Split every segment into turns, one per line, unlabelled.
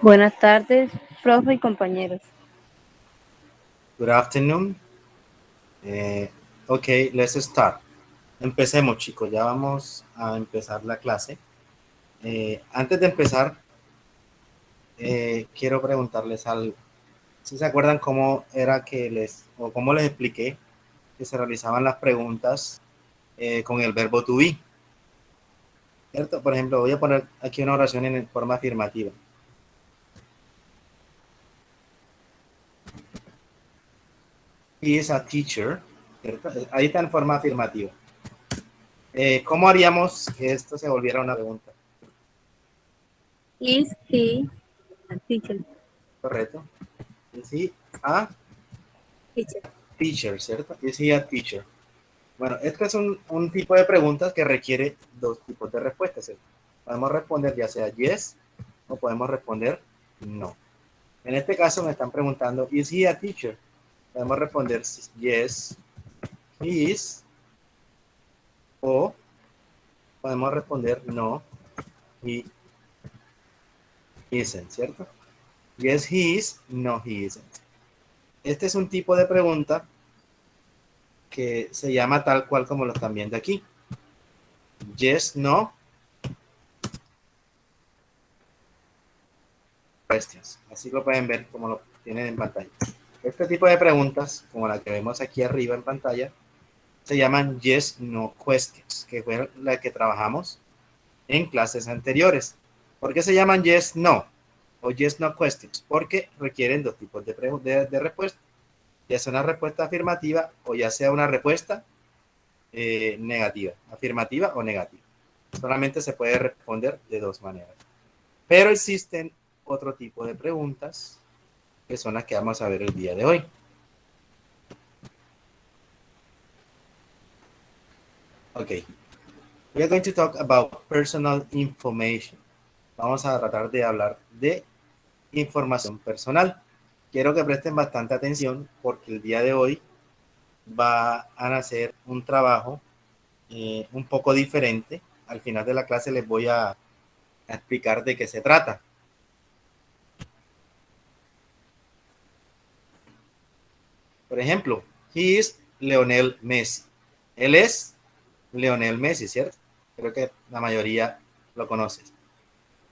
Buenas tardes, profe y compañeros.
Good afternoon. Ok, let's start. Empecemos, chicos. Ya vamos a empezar la clase. Antes de empezar, quiero preguntarles algo. ¿Si se acuerdan cómo era o cómo les expliqué que se realizaban las preguntas con el verbo to be? ¿Cierto? Por ejemplo, voy a poner aquí una oración en forma afirmativa. He is a teacher. ¿Cierto? Ahí está en forma afirmativa. ¿Cómo haríamos que esto se volviera una pregunta?
Is he a teacher?
¿Correcto? Sí, a
Teacher.
teacher, ¿cierto? Is he a teacher? Bueno, este es un tipo de preguntas que requiere dos tipos de respuestas, ¿cierto? Podemos responder ya sea yes o podemos responder no. En este caso me están preguntando, ¿is he a teacher? Podemos responder yes, he is, o podemos responder no, he isn't, ¿cierto? Yes, he is, no, he isn't. Este es un tipo de pregunta que se llama tal cual como lo están viendo aquí. Yes, no, questions. Así lo pueden ver como lo tienen en pantalla. Este tipo de preguntas, como la que vemos aquí arriba en pantalla, se llaman yes, no questions, que fue la que trabajamos en clases anteriores. ¿Por qué se llaman yes, no o yes, no questions? Porque requieren dos tipos de respuesta, ya sea una respuesta afirmativa o ya sea una respuesta negativa, afirmativa o negativa. Solamente se puede responder de dos maneras. Pero existen otro tipo de preguntas que son las que vamos a ver el día de hoy. Ok. We are going to talk about personal information. Vamos a tratar de hablar de información personal. Quiero que presten bastante atención porque el día de hoy va a nacer un trabajo un poco diferente. Al final de la clase les voy a explicar de qué se trata. Por ejemplo, he is Lionel Messi. Él es Lionel Messi, ¿cierto? Creo que la mayoría lo conoce.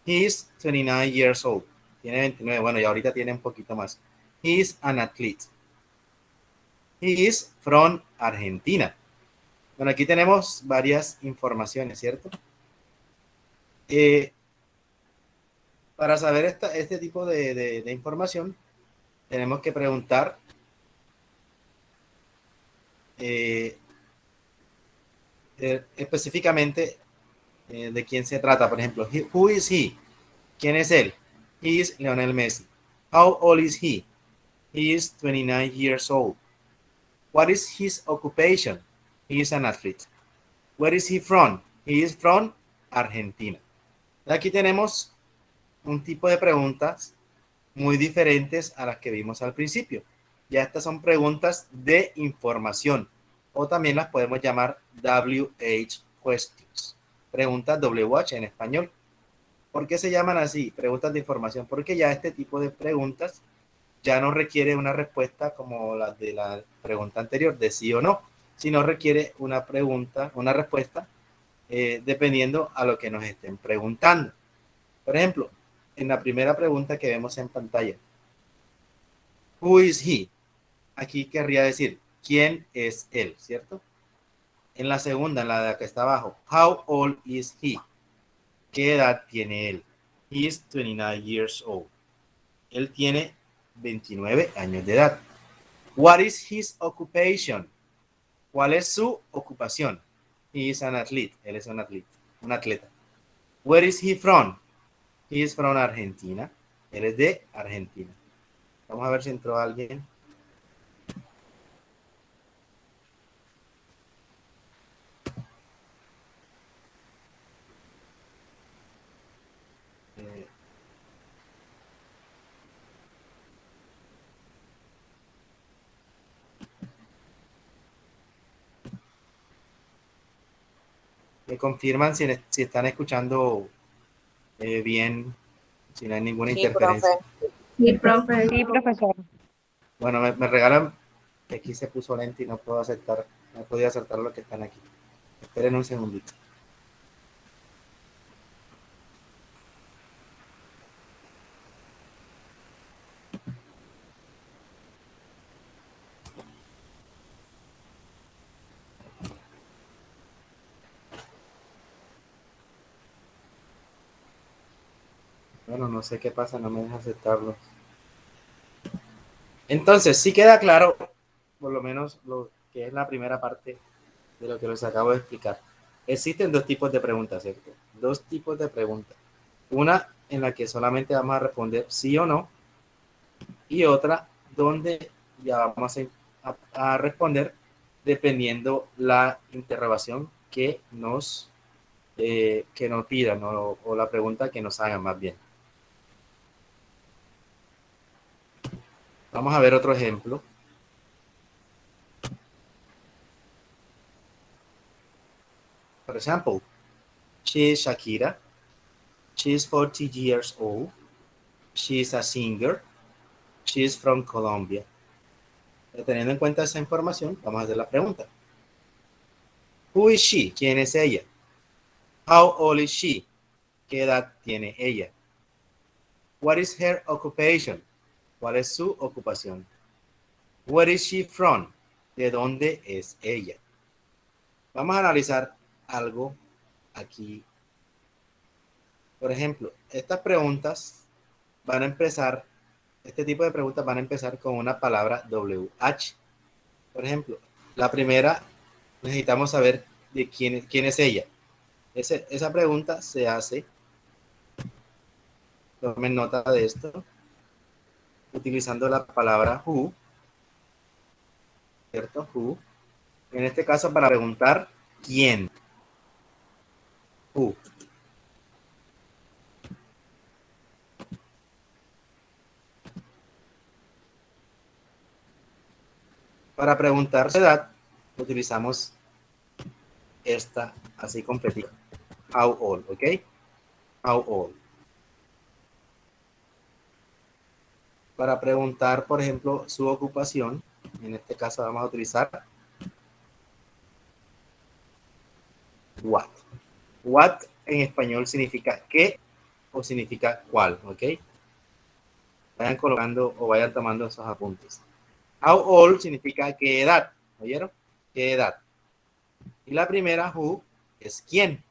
He is 29 years old. Tiene 29, bueno, y ahorita tiene un poquito más. He is an athlete. He is from Argentina. Bueno, aquí tenemos varias informaciones, ¿cierto? Para saber este tipo de información, tenemos que preguntar eh, específicamente de quién se trata. Por ejemplo, who is he? ¿Quién es él? He is Lionel Messi. How old is he? He is 29 years old. What is his occupation? He is an athlete. Where is he from? He is from Argentina. Aquí tenemos un tipo de preguntas muy diferentes a las que vimos al principio. Ya estas son preguntas de información o también las podemos llamar WH questions. Preguntas WH en español. ¿Por qué se llaman así? Preguntas de información. Porque ya este tipo de preguntas ya no requiere una respuesta como la de la pregunta anterior, de sí o no, sino requiere una pregunta, una respuesta, dependiendo a lo que nos estén preguntando. Por ejemplo, en la primera pregunta que vemos en pantalla, who is he? Aquí querría decir, ¿quién es él? ¿Cierto? En la segunda, en la que está abajo, how old is he? ¿Qué edad tiene él? He is 29 years old. Él tiene 29 años de edad. What is his occupation? ¿Cuál es su ocupación? He is an athlete. Él es un atleta. Where is he from? He is from Argentina. Él es de Argentina. Vamos a ver si entró alguien. Eh, Me confirman si están escuchando bien, Si no hay ninguna
Sí, profe.
interferencia.
Sí, profe.
Sí, profesor.
Bueno, me regalan que aquí se puso lento y no puedo aceptar, no podía aceptar lo que están aquí. Esperen un segundito. Bueno, no sé qué pasa, no me deja aceptarlo. Entonces, sí queda claro, por lo menos lo que es la primera parte de lo que les acabo de explicar. Existen dos tipos de preguntas, ¿cierto? Dos tipos de preguntas. Una en la que solamente vamos a responder sí o no, y otra donde ya vamos a responder dependiendo la interrogación que nos pidan, o la pregunta que nos hagan más bien. Vamos a ver otro ejemplo. For example, she is Shakira. She is 40 years old. She is a singer. She is from Colombia. Teniendo en cuenta esa información, vamos a hacer la pregunta. Who is she? ¿Quién es ella? How old is she? ¿Qué edad tiene ella? What is her occupation? ¿Cuál es su ocupación? Where is she from? ¿De dónde es ella? Vamos a analizar algo aquí. Por ejemplo, estas preguntas van a empezar, este tipo de preguntas van a empezar con una palabra WH. Por ejemplo, la primera, necesitamos saber de quién es ella. Esa pregunta se hace, tomen nota de esto, utilizando la palabra who, ¿cierto? Who. En este caso, para preguntar quién. Who. Para preguntar su edad, utilizamos esta así completita. How old, ¿ok? How old. Para preguntar, por ejemplo, su ocupación, en este caso vamos a utilizar what. What en español significa qué o significa cuál, ¿ok? Vayan colocando o vayan tomando esos apuntes. How old significa qué edad, ¿oyeron? ¿Qué edad? Y la primera, who, es quién.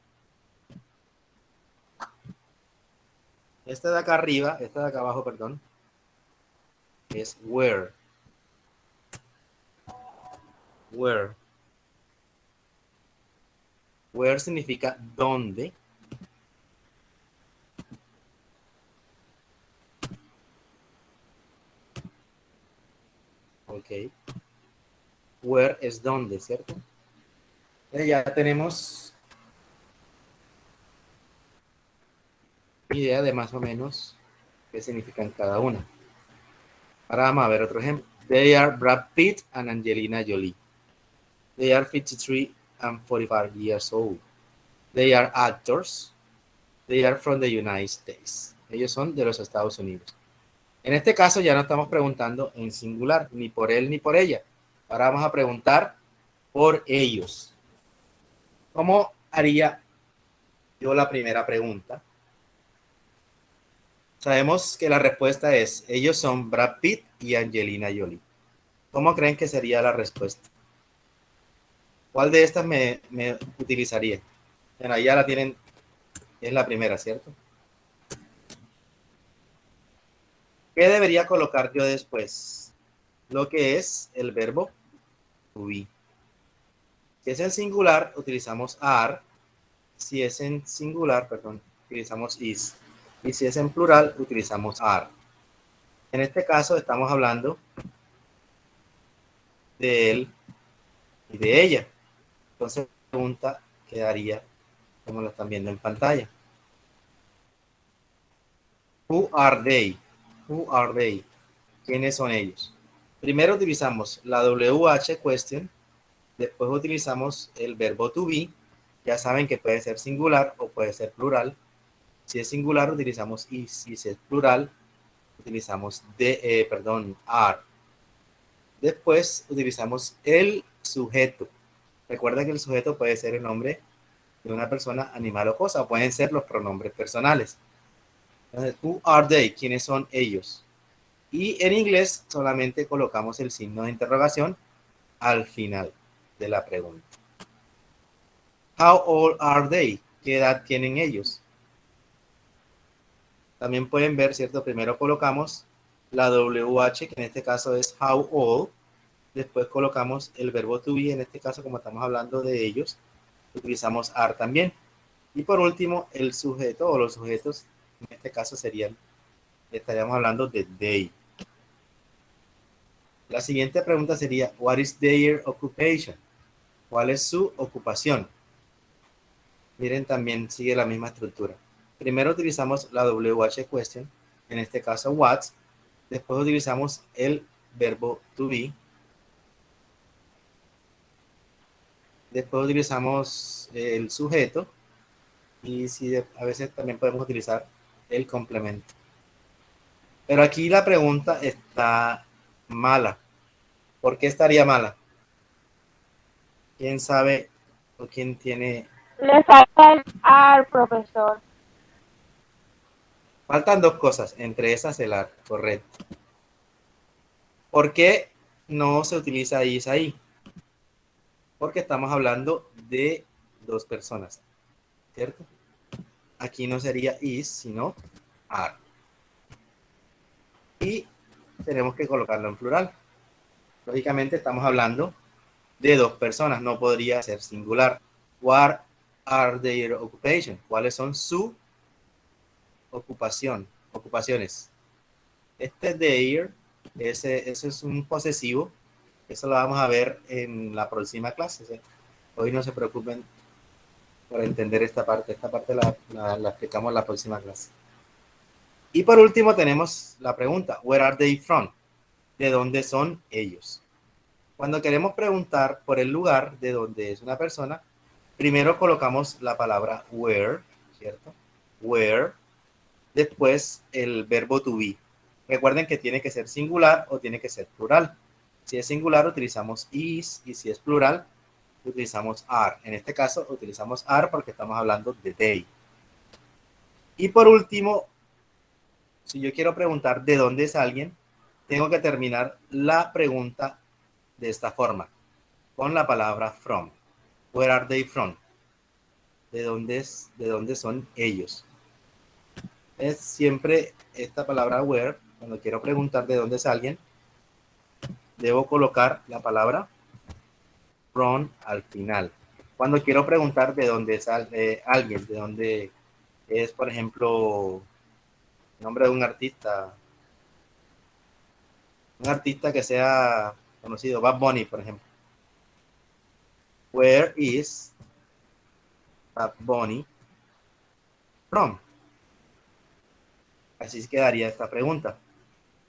Esta de acá arriba, esta de acá abajo, perdón, es where. Where. Where significa dónde. Ok. Where es dónde, ¿cierto? Ya tenemos idea de más o menos qué significan cada una. Ahora vamos a ver otro ejemplo. They are Brad Pitt and Angelina Jolie. They are 53 and 45 years old. They are actors. They are from the United States. Ellos son de los Estados Unidos. En este caso ya no estamos preguntando en singular, ni por él ni por ella. Ahora vamos a preguntar por ellos. ¿Cómo haría yo la primera pregunta? Sabemos que la respuesta es, ellos son Brad Pitt y Angelina Jolie. ¿Cómo creen que sería la respuesta? ¿Cuál de estas me utilizaría? Bueno, ya la tienen, es la primera, ¿cierto? ¿Qué debería colocar yo después? Lo que es el verbo to be. Si es en singular, utilizamos are. Si es en singular, perdón, utilizamos is. Y si es en plural, utilizamos are. En este caso estamos hablando de él y de ella. Entonces la pregunta quedaría como lo están viendo en pantalla. Who are they? Who are they? ¿Quiénes son ellos? Primero utilizamos la WH question, después utilizamos el verbo to be. Ya saben que puede ser singular o puede ser plural. Si es singular, utilizamos is. Y si es plural, utilizamos are. Después utilizamos el sujeto. Recuerda que el sujeto puede ser el nombre de una persona, animal o cosa, o pueden ser los pronombres personales. Entonces, who are they? ¿Quiénes son ellos? Y en inglés solamente colocamos el signo de interrogación al final de la pregunta. How old are they? ¿Qué edad tienen ellos? También pueden ver, ¿cierto? Primero colocamos la WH, que en este caso es how old. Después colocamos el verbo to be, en este caso como estamos hablando de ellos, utilizamos are también. Y por último, el sujeto o los sujetos, en este caso estaríamos hablando de they. La siguiente pregunta sería, what is their occupation? ¿Cuál es su ocupación? Miren, también sigue la misma estructura. Primero utilizamos la WH question, en este caso what. Después utilizamos el verbo to be. Después utilizamos el sujeto. Y si a veces también podemos utilizar el complemento. Pero aquí la pregunta está mala. ¿Por qué estaría mala? ¿Quién sabe o quién tiene?
Le falta el ar, profesor.
Faltan dos cosas, entre esas el ar, correcto. ¿Por qué no se utiliza is ahí? Porque estamos hablando de dos personas, ¿cierto? Aquí no sería is, sino are. Y tenemos que colocarlo en plural. Lógicamente estamos hablando de dos personas, no podría ser singular. What are their occupation? ¿Cuáles son su ocupaciones? Este their, ese es un posesivo, eso lo vamos a ver en la próxima clase. ¿Sí? Hoy no se preocupen por entender esta parte la explicamos en la próxima clase. Y por último tenemos la pregunta, where are they from? ¿De dónde son ellos? Cuando queremos preguntar por el lugar de donde es una persona, primero colocamos la palabra where, ¿cierto? Where. Después el verbo to be. Recuerden que tiene que ser singular o tiene que ser plural. Si es singular utilizamos is y si es plural utilizamos are. En este caso utilizamos are porque estamos hablando de they. Y por último, si yo quiero preguntar de dónde es alguien, tengo que terminar la pregunta de esta forma, con la palabra from. Where are they from? ¿De dónde son ellos? Es siempre esta palabra where, cuando quiero preguntar de dónde es alguien, debo colocar la palabra from al final. Cuando quiero preguntar de dónde es alguien, de dónde es, por ejemplo, el nombre de un artista que sea conocido, Bad Bunny, por ejemplo. Where is Bad Bunny from? Así quedaría esta pregunta.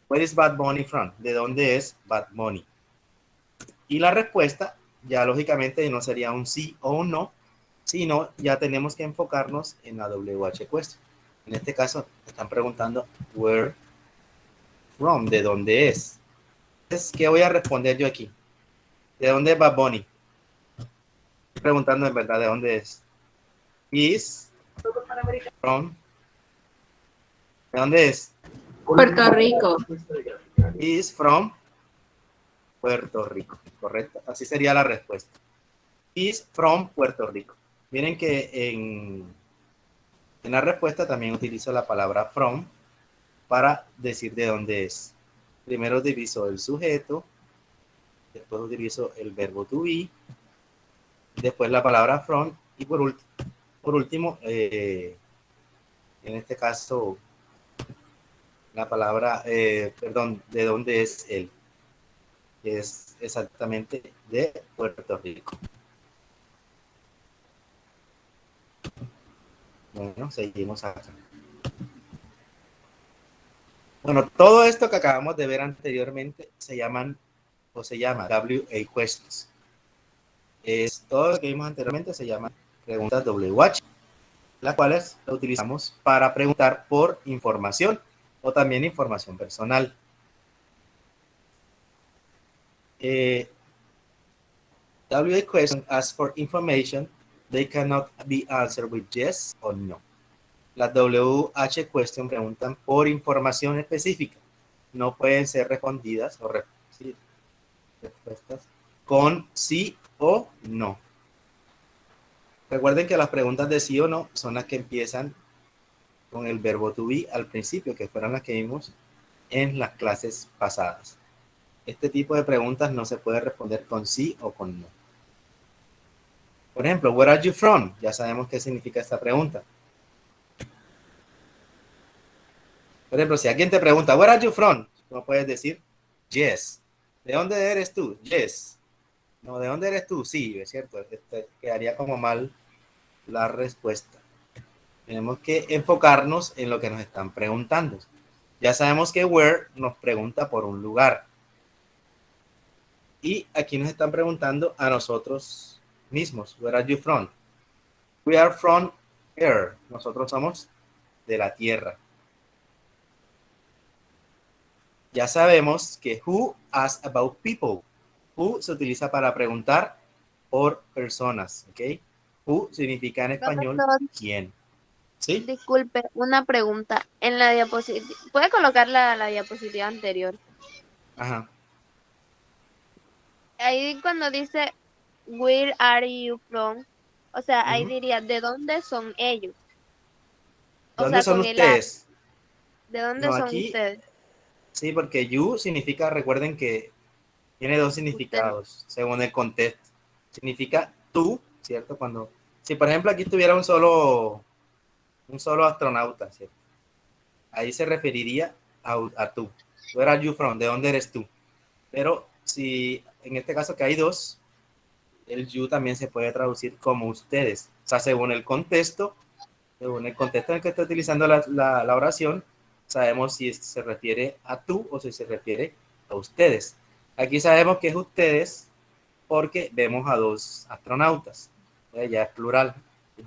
Where is Bad Bunny from? ¿De dónde es Bad Bunny? Y la respuesta ya lógicamente no sería un sí o un no, sino ya tenemos que enfocarnos en la WH question. En este caso están preguntando where from, ¿de dónde es? Entonces, ¿qué voy a responder yo aquí? ¿De dónde es Bad Bunny? Estoy preguntando en verdad de dónde es. Is from. ¿De dónde es?
Puerto Rico.
Is from Puerto Rico, ¿correcto? Así sería la respuesta. Is from Puerto Rico. Miren que en la respuesta también utilizo la palabra from para decir de dónde es. Primero utilizo el sujeto, después utilizo el verbo to be, después la palabra from y por último, en este caso, la palabra, de dónde es él. Es exactamente de Puerto Rico. Bueno, seguimos acá. Bueno, todo esto que acabamos de ver anteriormente se llama WA questions. Todo lo que vimos anteriormente se llama preguntas WH. las cuales la utilizamos para preguntar por información o también información personal. WH question asks for information. They cannot be answered with yes or no. Las WH question preguntan por información específica. No pueden ser respondidas o respuestas con sí o no. Recuerden que las preguntas de sí o no son las que empiezan con el verbo to be al principio, que fueron las que vimos en las clases pasadas. Este tipo de preguntas no se puede responder con sí o con no. Por ejemplo, where are you from? Ya sabemos qué significa esta pregunta. Por ejemplo, si alguien te pregunta, where are you from? No puedes decir yes. ¿De dónde eres tú? Yes. No, ¿de dónde eres tú? Sí, es cierto. Quedaría como mal la respuesta. Tenemos que enfocarnos en lo que nos están preguntando. Ya sabemos que where nos pregunta por un lugar. Y aquí nos están preguntando a nosotros mismos. Where are you from? We are from Earth. Nosotros somos de la Tierra. Ya sabemos que who asks about people. Who se utiliza para preguntar por personas. ¿Ok? Who significa en español
Profesor,
quién. ¿Sí?
disculpe, una pregunta. En la diapositiva, ¿puede colocar la diapositiva anterior?
Ajá.
Ahí cuando dice, where are you from? O sea, ahí diría, ¿de dónde son ellos?
¿De
O
dónde
sea,
son
con el A,
ustedes?
¿de dónde
No,
son
aquí
ustedes?
sí, porque you significa, recuerden que tiene dos
Ustedes.
significados según el contexto. Significa tú, ¿cierto? Cuando, si por ejemplo aquí tuviera un solo astronauta, ¿cierto? Ahí se referiría a tú. Where are you from? ¿De dónde eres tú? Pero si en este caso que hay dos, el you también se puede traducir como ustedes. O sea, según el contexto en el que está utilizando la oración, sabemos si se refiere a tú o si se refiere a ustedes. Aquí sabemos que es ustedes porque vemos a dos astronautas. Ya es plural.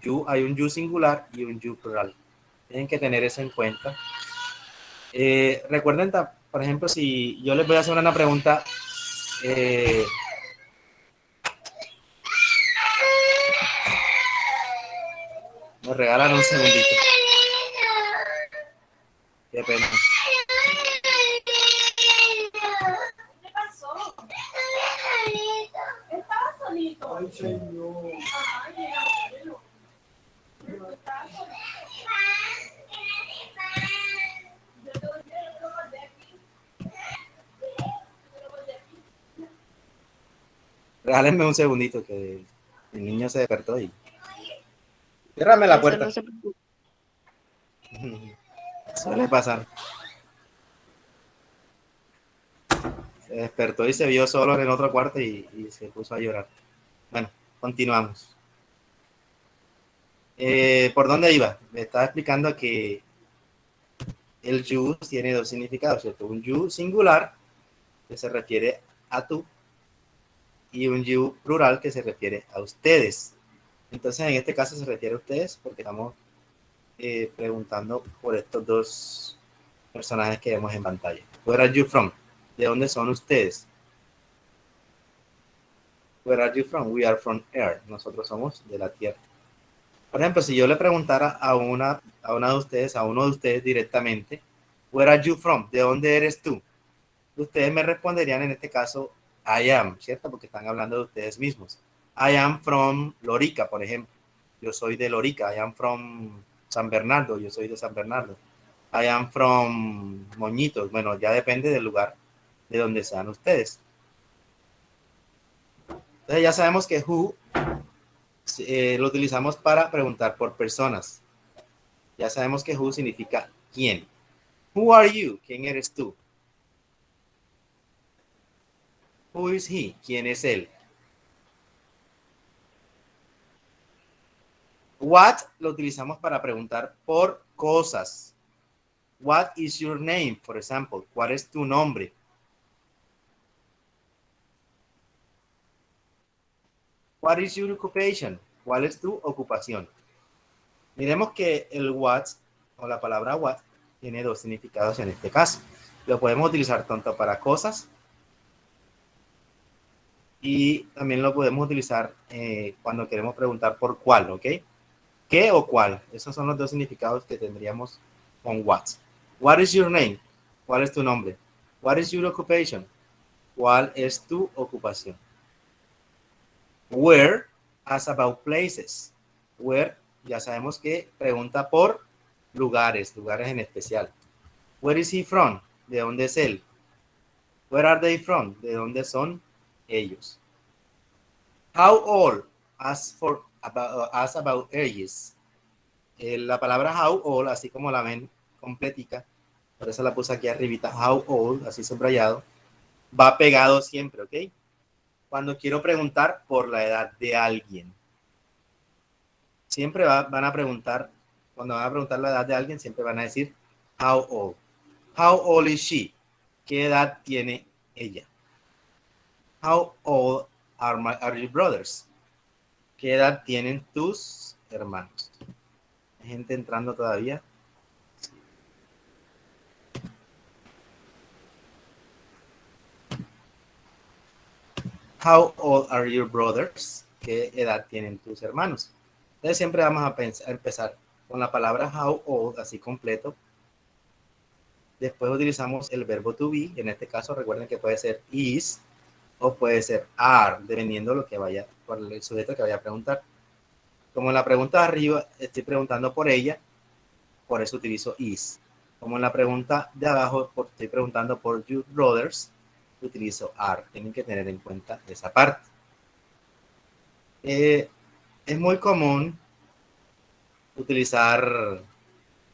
You, hay un you singular y un you plural. Tienen que tener eso en cuenta. Recuerden, por ejemplo, si yo les voy a hacer una pregunta, me regalan un segundito. Qué pena. ¿Qué pasó? Estaba solito. Ay, señor. Regálenme un segundito que el niño se despertó y ciérrame la
Profesor,
puerta.
no se preocupe.
Suele pasar. Se despertó y se vio solo en el otro cuarto y se puso a llorar. Bueno, continuamos. ¿Por dónde iba? Me estaba explicando que el you tiene dos significados, ¿cierto? Un you singular, que se refiere a tú, y un you plural, que se refiere a ustedes. Entonces, en este caso se refiere a ustedes porque estamos preguntando por estos dos personajes que vemos en pantalla. Where are you from? ¿De dónde son ustedes? Where are you from? We are from Earth. Nosotros somos de la Tierra. Por ejemplo, si yo le preguntara a uno de ustedes directamente, Where are you from? ¿De dónde eres tú? Ustedes me responderían en este caso, I am, ¿cierto? Porque están hablando de ustedes mismos. I am from Lorica, por ejemplo. Yo soy de Lorica. I am from San Bernardo. Yo soy de San Bernardo. I am from Moñitos. Bueno, ya depende del lugar de donde sean ustedes. Entonces ya sabemos que who lo utilizamos para preguntar por personas. Ya sabemos que who significa quién. Who are you? ¿Quién eres tú? Who is he? ¿Quién es él? What lo utilizamos para preguntar por cosas. What is your name, for example? ¿Cuál es tu nombre? What is your occupation? ¿Cuál es tu ocupación? Miremos que el what o la palabra what tiene dos significados en este caso. Lo podemos utilizar tanto para cosas y también lo podemos utilizar cuando queremos preguntar por cuál, ¿ok? ¿Qué o cuál? Esos son los dos significados que tendríamos con what. What is your name? ¿Cuál es tu nombre? What is your occupation? ¿Cuál es tu ocupación? Where, ask about places. Where, ya sabemos que pregunta por lugares en especial. Where is he from? ¿De dónde es él? Where are they from? ¿De dónde son ellos? How old? Ask about ages. La palabra how old, así como la ven completica, por eso la puse aquí arribita, how old, así subrayado, va pegado siempre, ¿ok? Cuando quiero preguntar por la edad de alguien. Siempre van a preguntar, cuando van a preguntar la edad de alguien, siempre van a decir how old. How old is she? ¿Qué edad tiene ella? How old are your brothers? ¿Qué edad tienen tus hermanos? ¿Hay gente entrando todavía? How old are your brothers? ¿Qué edad tienen tus hermanos? Entonces siempre vamos a empezar con la palabra how old, así completo. Después utilizamos el verbo to be. En este caso recuerden que puede ser is o puede ser are, dependiendo de lo que vaya, por el sujeto que vaya a preguntar. Como en la pregunta de arriba estoy preguntando por ella, por eso utilizo is. Como en la pregunta de abajo estoy preguntando por your brothers, utilizo are. Tienen que tener en cuenta esa parte. Es muy común utilizar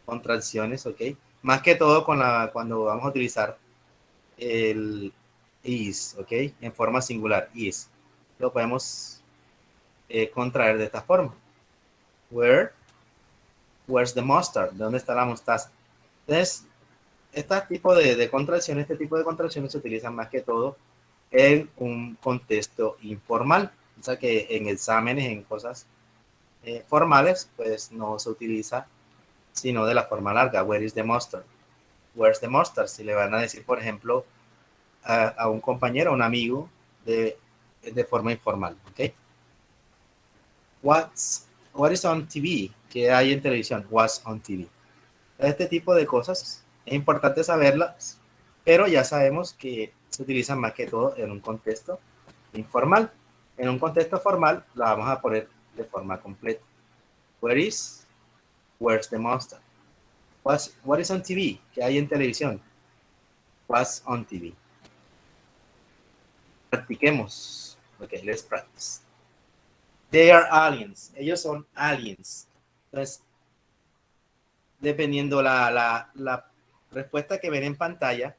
contracciones, ¿ok? Más que todo cuando vamos a utilizar el is, ¿ok? En forma singular, is. Lo podemos contraer de esta forma. Where's the mustard? ¿Dónde está la mostaza? Entonces, este tipo de contracciones se utilizan más que todo en un contexto informal. O sea que en exámenes, en cosas formales, pues no se utiliza sino de la forma larga. Where is the mustard? Where's the mustard? Si le van a decir, por ejemplo, a un compañero, a un amigo, de forma informal. ¿Ok? What is on TV? ¿Qué hay en televisión? What's on TV? Este tipo de cosas es importante saberlas, pero ya sabemos que se utilizan más que todo en un contexto informal. En un contexto formal la vamos a poner de forma completa. Where's the mustard? What is on TV? ¿Qué hay en televisión? What's on TV? Practiquemos. Ok, let's practice. They are aliens. Ellos son aliens. Entonces, dependiendo la respuesta que ven en pantalla,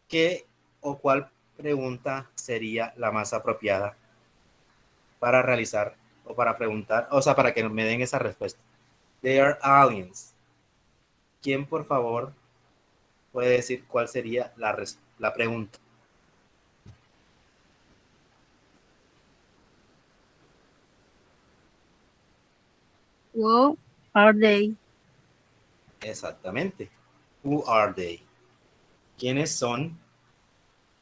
qué o cuál pregunta sería la más apropiada para realizar o para preguntar, o sea, para que me den esa respuesta. They are aliens. ¿Quién, por favor, puede decir cuál sería la pregunta?
Who are they?
Exactamente. Who are they? ¿Quiénes son?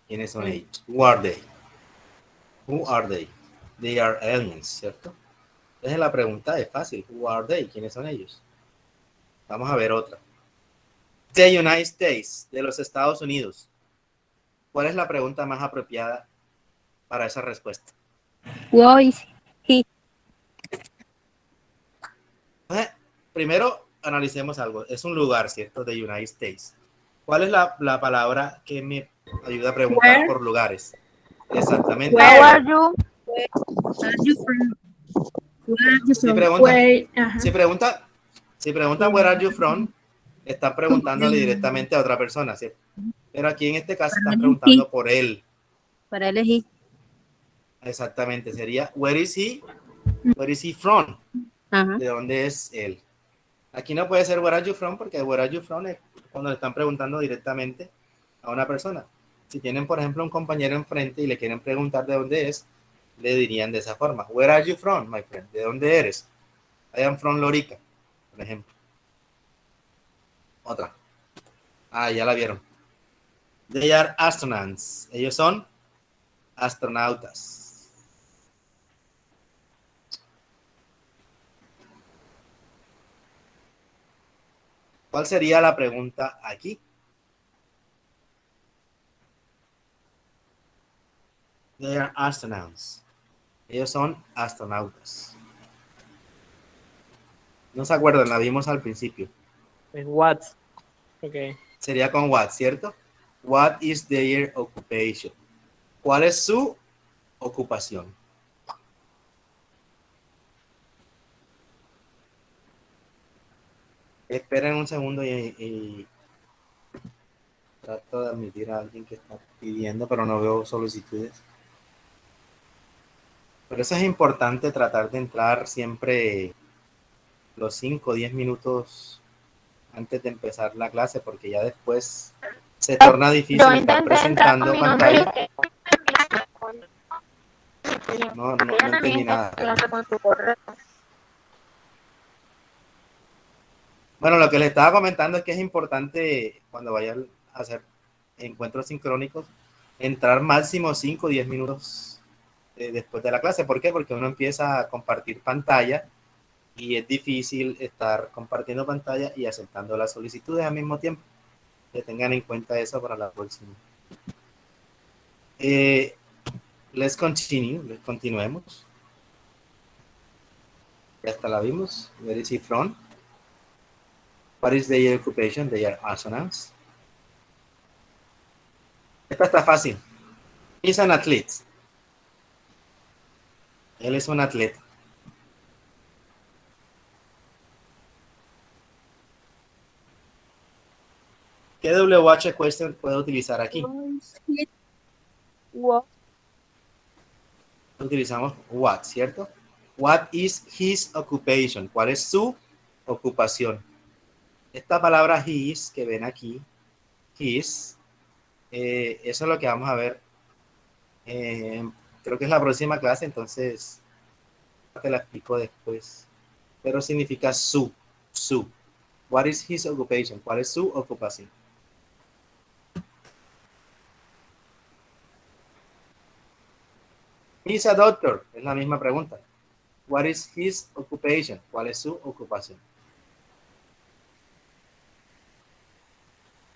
¿Quiénes son ellos? Who are they? Who are they? They are aliens, ¿cierto? Entonces la pregunta es fácil. Who are they? ¿Quiénes son ellos? Vamos a ver otra. The United States, de los Estados Unidos. ¿Cuál es la pregunta más apropiada para esa respuesta?
Who is he?
Entonces, primero analicemos algo. Es un lugar, ¿cierto? The United States. ¿Cuál es la palabra que me ayuda a preguntar
Where?
por lugares? Exactamente.
How
Where?
are you?
Where are you from? Where are you
Si
from?
preguntan,
Where? Ajá.
si preguntan where are you from, están preguntándole directamente a otra persona, ¿cierto? Pero aquí en este caso están preguntando por él.
Para él es he.
Exactamente, sería where is he? Where is he from?
Ajá.
¿De dónde es él? Aquí no puede ser where are you from porque where are you from es cuando le están preguntando directamente a una persona. Si tienen, por ejemplo, un compañero enfrente y le quieren preguntar de dónde es, le dirían de esa forma. Where are you from, my friend? ¿De dónde eres? I am from Lorica. por ejemplo. Otra. Ah, ya la vieron. They are astronauts. Ellos son astronautas. ¿Cuál sería la pregunta aquí? They are astronauts. Ellos son astronautas. No se acuerdan, la vimos al principio.
Es what. Ok.
Sería con what, ¿cierto? What is their occupation? ¿Cuál es su ocupación? Esperen un segundo y trato de admitir a alguien que está pidiendo, pero no veo solicitudes. Por eso es importante tratar de entrar siempre los 5 o 10 minutos antes de empezar la clase, porque ya después se torna difícil
Yo
estar
intenté entrar
presentando
con mi nombre y
pantalla. No entendí nada.
con tu correo.
Bueno, lo que les estaba comentando es que es importante cuando vayan a hacer encuentros sincrónicos, entrar máximo 5 o 10 minutos después de la clase. ¿Por qué? Porque uno empieza a compartir pantalla y es difícil estar compartiendo pantalla y aceptando las solicitudes al mismo tiempo. Que tengan en cuenta eso para la próxima. Let's continue. Continuemos. Ya hasta la vimos. Where is he from? What is their occupation? They are astronauts. Esta está fácil. He's an athlete. Él es un atleta. ¿Qué WH question puedo utilizar aquí?
What
Utilizamos what, ¿cierto? What is his occupation? ¿Cuál es su ocupación? Esta palabra his que ven aquí, his, eso es lo que vamos a ver. Creo que es la próxima clase, entonces te la explico después. Pero significa su. What is his occupation? ¿Cuál es su ocupación? He's a doctor. Es la misma pregunta. What is his occupation? ¿Cuál es su ocupación?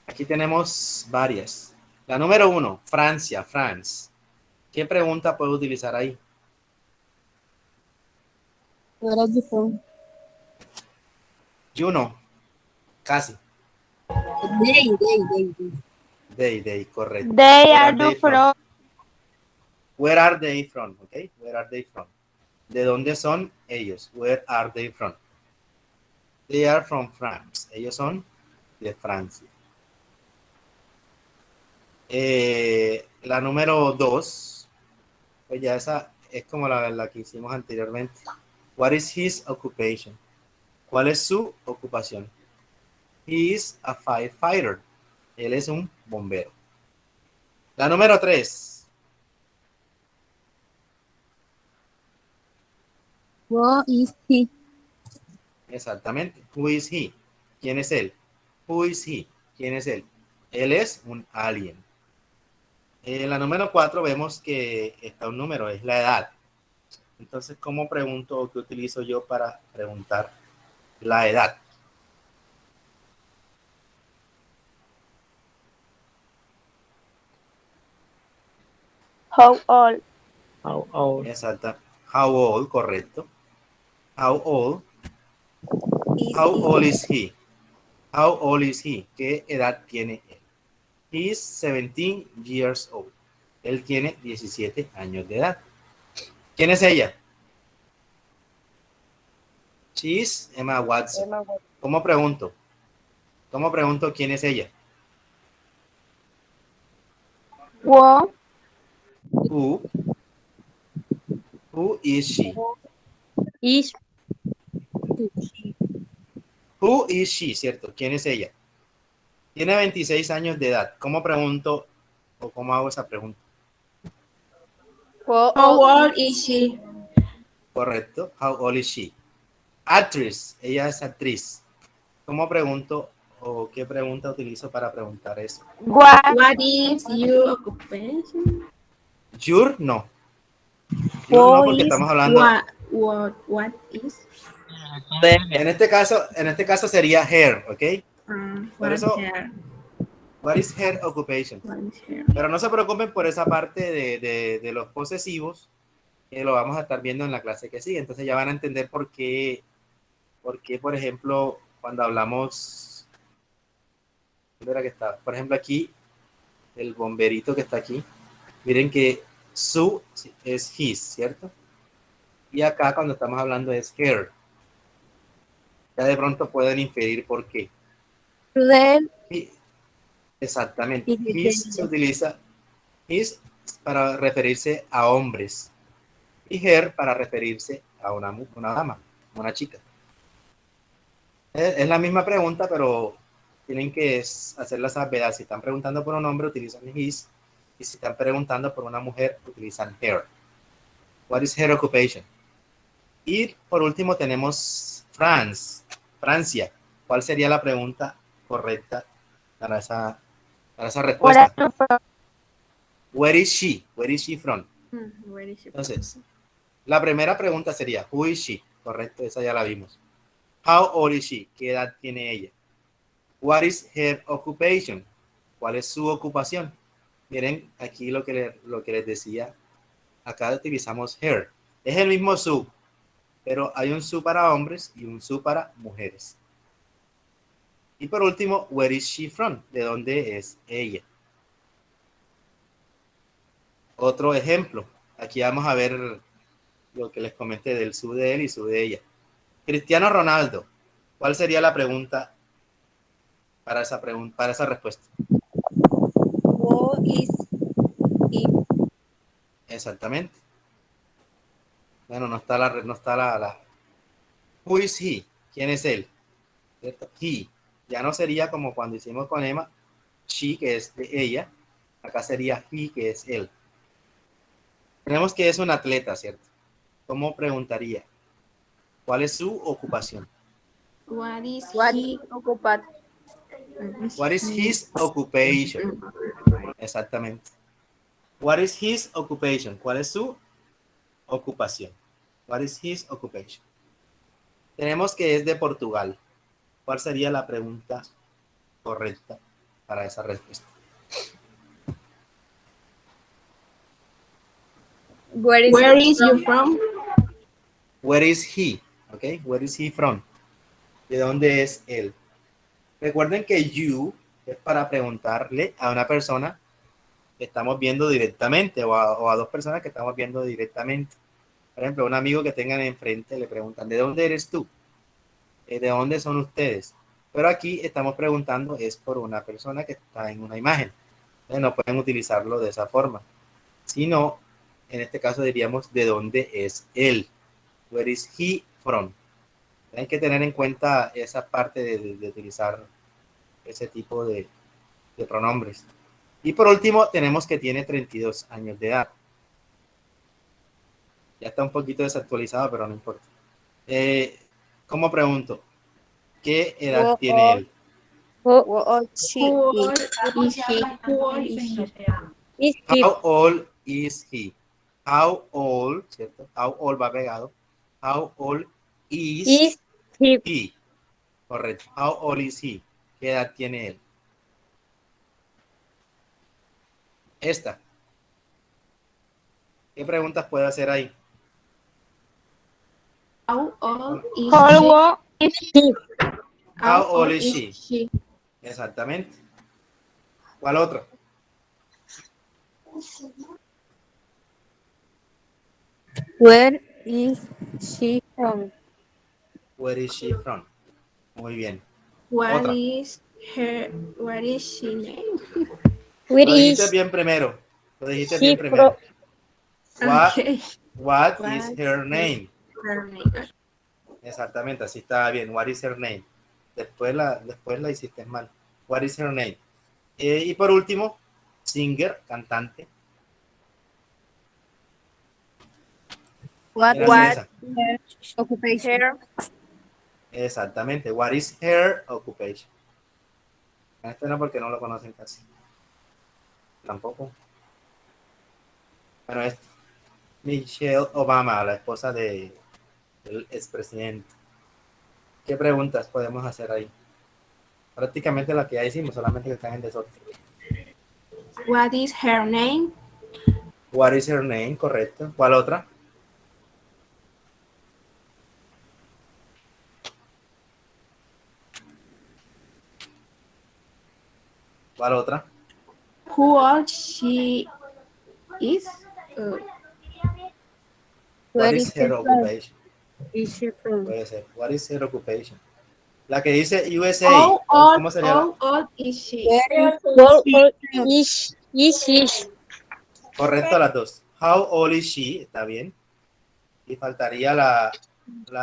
Aquí tenemos varias. La número 1, Francia, France. ¿Qué pregunta puedo utilizar ahí?
Where are you from?
Juno. Casi. They, correcto.
They
Where
are
they
you from?
Where are they from? Okay. Where are they from? ¿De dónde son ellos? Where are they from? They are from France. Ellos son de Francia. La número 2, pues ya esa es como la que hicimos anteriormente. What is his occupation? ¿Cuál es su ocupación? He is a firefighter. Él es un bombero. La número 3.
What is he?
Exactamente. Who is he? ¿Quién es él? Who is he? ¿Quién es él? Él es un alien. En la número 4 vemos que está un número, es la edad. Entonces, ¿cómo pregunto o qué utilizo yo para preguntar la edad?
How old?
How old?
Exacto. How old, correcto. How old?
is
How
he?
old is he? How old is he? ¿Qué edad tiene él? He is 17 years old. Él tiene 17 años de edad. ¿Quién es ella? She is Emma Watson. ¿Cómo pregunto? ¿Cómo pregunto quién es ella?
What?
Who is she?
Is
Who is she, ¿cierto? ¿Quién es ella? Tiene 26 años de edad. ¿Cómo pregunto o cómo hago esa pregunta?
How old is she?
Correcto. How old is she? Actress. Ella es actriz. ¿Cómo pregunto o qué pregunta utilizo para preguntar eso?
What is your occupation?
Your, no. Your no, porque estamos hablando.
What is?
En este caso sería her, ¿ok? Por
What
eso,
her?
what is her occupation?
What is her?
Pero no se preocupen por esa parte de los posesivos, que lo vamos a estar viendo en la clase que sigue. Entonces ya van a entender por qué, por ejemplo, cuando hablamos, ¿dónde era que está? Por ejemplo, aquí, el bomberito que está aquí, miren que su es his, ¿cierto? Y acá cuando estamos hablando es her. Ya de pronto pueden inferir por qué. Y, exactamente. His se utiliza his para referirse a hombres y her para referirse a una dama, una chica. Es la misma pregunta, pero tienen que hacer la salvedad. Si están preguntando por un hombre, utilizan his, y si están preguntando por una mujer, utilizan her. What is her occupation? Y por último tenemos Francia. ¿Cuál sería la pregunta correcta para esa respuesta? Where is she? Where is she from?
Where is she?
Entonces, la primera pregunta sería, who is she? Correcto, esa ya la vimos. How old is she? ¿Qué edad tiene ella? What is her occupation? ¿Cuál es su ocupación? Miren aquí lo que les decía. Acá utilizamos her. Es el mismo su, pero hay un su para hombres y un su para mujeres. Y por último, where is she from? ¿De dónde es ella? Otro ejemplo. Aquí vamos a ver lo que les comenté del su de él y su de ella. Cristiano Ronaldo. ¿Cuál sería la pregunta para esa respuesta?
What is he?
Exactamente. Bueno, no está la. Who is he? ¿Quién es él? ¿Cierto? He. Ya no sería como cuando hicimos con Emma, she, que es de ella. Acá sería he, que es él. Tenemos que es un atleta, ¿cierto? ¿Cómo preguntaría? ¿Cuál es su ocupación?
What is
What
he?
occupied?
What is his occupation? Exactamente. What is his occupation? ¿Cuál es su ocupación? What is his occupation? Tenemos que es de Portugal. ¿Cuál sería la pregunta correcta para esa respuesta?
Where is
you from?
Where is he? Okay, where is he from? ¿De dónde es él? Recuerden que you es para preguntarle a una persona que estamos viendo directamente o a dos personas que estamos viendo directamente. Por ejemplo, a un amigo que tengan enfrente le preguntan, ¿de dónde eres tú? ¿De dónde son ustedes? Pero aquí estamos preguntando es por una persona que está en una imagen. Entonces no pueden utilizarlo de esa forma. Sino, en este caso diríamos, ¿de dónde es él? Where is he from? Hay que tener en cuenta esa parte de utilizar ese tipo de pronombres. Y por último, tenemos que tiene 32 años de edad. Ya está un poquito desactualizado, pero no importa. ¿Cómo pregunto? ¿Qué edad tiene él?
What is he?
Who is he? Who is he?
Is he?
How old is he? How old, ¿cierto? How old va pegado. How old is
he?
he? Correcto. How old is he? ¿Qué edad tiene él? Esta. ¿Qué preguntas puede hacer ahí?
How old is
How is he?
How old is she? Exactamente. ¿Cuál otro?
Where is she from?
Where is she from? Muy bien.
What
Otra.
is her? What is she name?
Where
Lo dijiste
is
bien primero. Lo dijiste
she
bien primero.
Okay.
What
What
is her name?
her name?
Exactamente, así estaba bien. What is her name? Después la hiciste mal. What is her name? Y por último, singer, cantante.
what
¿Quién hace esa?
occupation?
Exactamente. What is her occupation? Este no, porque no lo conocen casi. Tampoco. Bueno, es Michelle Obama, la esposa del expresidente. ¿Qué preguntas podemos hacer ahí? Prácticamente la que ya hicimos, solamente que están en desorden.
What is her name?
What is her name? Correcto. ¿Cuál otra? ¿Cuál otra?
Who old she is?
What is her occupation?
Is she from?
Puede ser. What is her occupation? La que dice USA.
How
¿Cómo
old,
sería?
how old is she?
Is
Correcto, las dos. How old is she? Está bien. Y faltaría la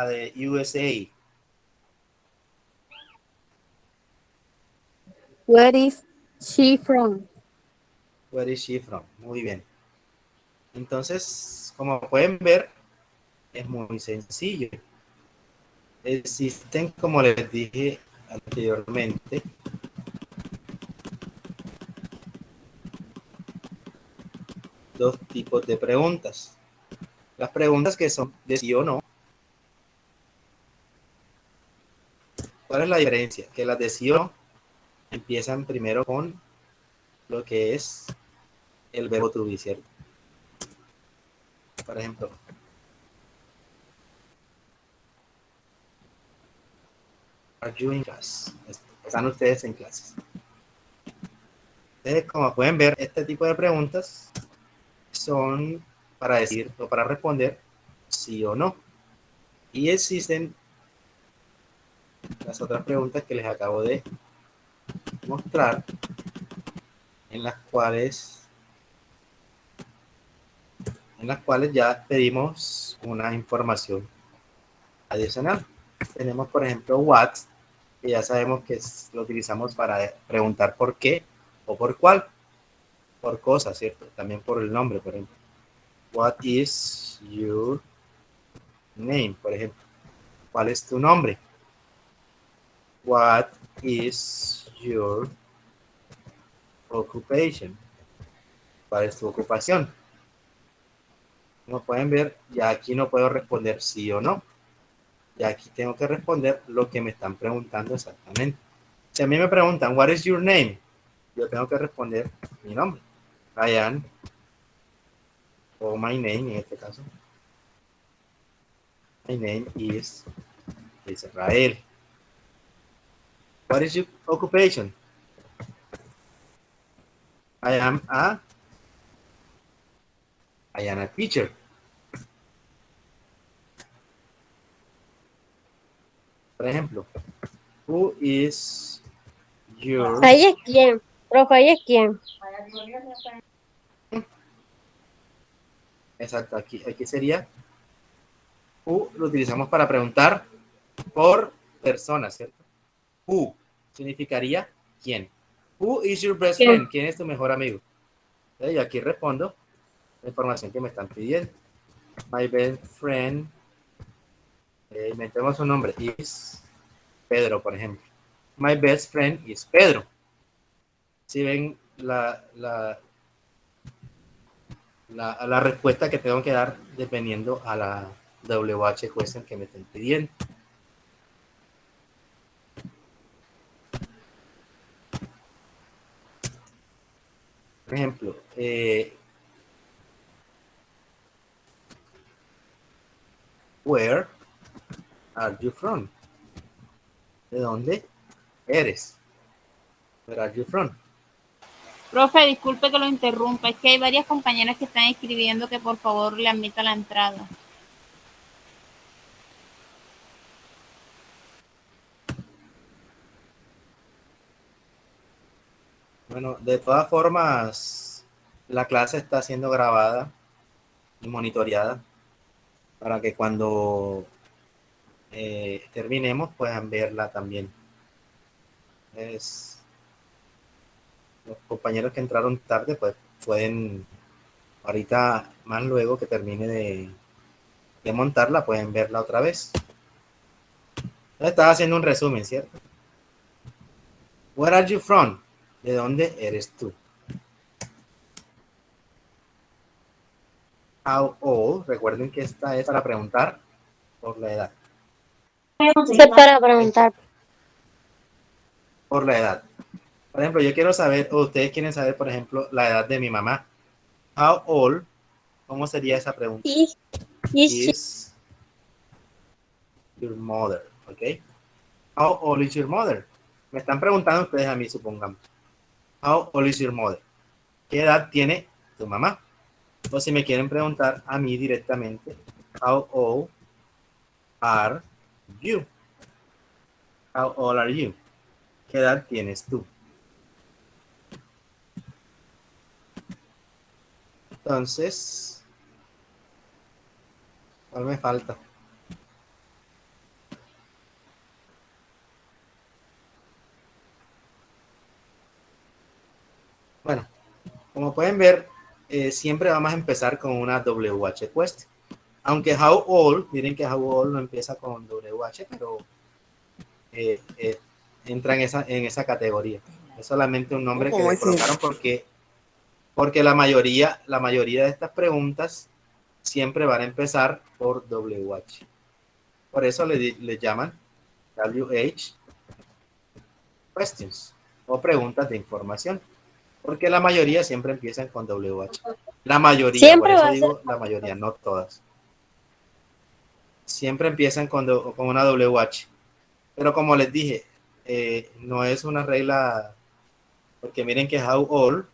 de USA.
Where is she from?
Where is she from? Muy bien. Entonces, como pueden ver, es muy sencillo. Existen, como les dije anteriormente, dos tipos de preguntas. Las preguntas que son de sí o no. ¿Cuál es la diferencia? Que las de sí o no empiezan primero con lo que es el verbo to be, ¿cierto? Por ejemplo, are you in class? Están ustedes en clases. Entonces, como pueden ver, este tipo de preguntas son para decir o para responder sí o no. Y existen las otras preguntas que les acabo de mostrar, en las cuales ya pedimos una información adicional. Tenemos, por ejemplo, what, que ya sabemos que lo utilizamos para preguntar por qué o por cuál, por cosa, ¿cierto? También por el nombre, por ejemplo. What is your name? Por ejemplo, ¿cuál es tu nombre? What is your occupation? ¿Cuál es tu ocupación? Como pueden ver, ya aquí no puedo responder sí o no. Ya aquí tengo que responder lo que me están preguntando exactamente. Si a mí me preguntan, what is your name? Yo tengo que responder mi nombre. Ryan. O my name en este caso. My name is Israel. What is your occupation? I am a teacher. Por ejemplo, who is your...
¿Ahí es quién? Profe, ¿ahí es quién?
Exacto, aquí sería who, lo utilizamos para preguntar por personas, ¿cierto? Who significaría quién. Who is your best
¿Quién?
friend? ¿Quién es tu mejor amigo? Y aquí respondo la información que me están pidiendo. My best friend, inventemos un nombre, is Pedro, por ejemplo. My best friend is Pedro. Si ven la respuesta que tengo que dar dependiendo a la WH question que me estén pidiendo. Por ejemplo, where are you from? ¿De dónde eres? Where are you from?
Profe, disculpe que lo interrumpa, es que hay varias compañeras que están escribiendo que por favor le admita la entrada.
Bueno, de todas formas, la clase está siendo grabada y monitoreada para que cuando terminemos puedan verla también. Los compañeros que entraron tarde pues pueden, ahorita más luego que termine de montarla, pueden verla otra vez. Estaba haciendo un resumen, ¿cierto? Where are you from? ¿De dónde eres tú? How old? Recuerden que esta es para preguntar por la edad.
Es para preguntar.
Por la edad. Por ejemplo, yo quiero saber, o ustedes quieren saber, por ejemplo, la edad de mi mamá. How old? ¿Cómo sería esa pregunta?
Is
Is your mother? ¿Ok? How old is your mother? Me están preguntando ustedes a mí, supongamos. How old is your mother? ¿Qué edad tiene tu mamá? O si me quieren preguntar a mí directamente, how old are you? How old are you? ¿Qué edad tienes tú? Entonces, ¿cuál me falta? Bueno, como pueden ver, siempre vamos a empezar con una WH question. Aunque how old, miren que how old no empieza con WH, pero entra en esa categoría. Es solamente un nombre que le colocaron porque la mayoría de estas preguntas siempre van a empezar por WH. Por eso le llaman WH questions o preguntas de información. Porque la mayoría siempre empiezan con WH. La mayoría,
Siempre
por
va
eso
a
digo la mayoría, no todas. Siempre empiezan con una WH. Pero como les dije, no es una regla, porque miren que how old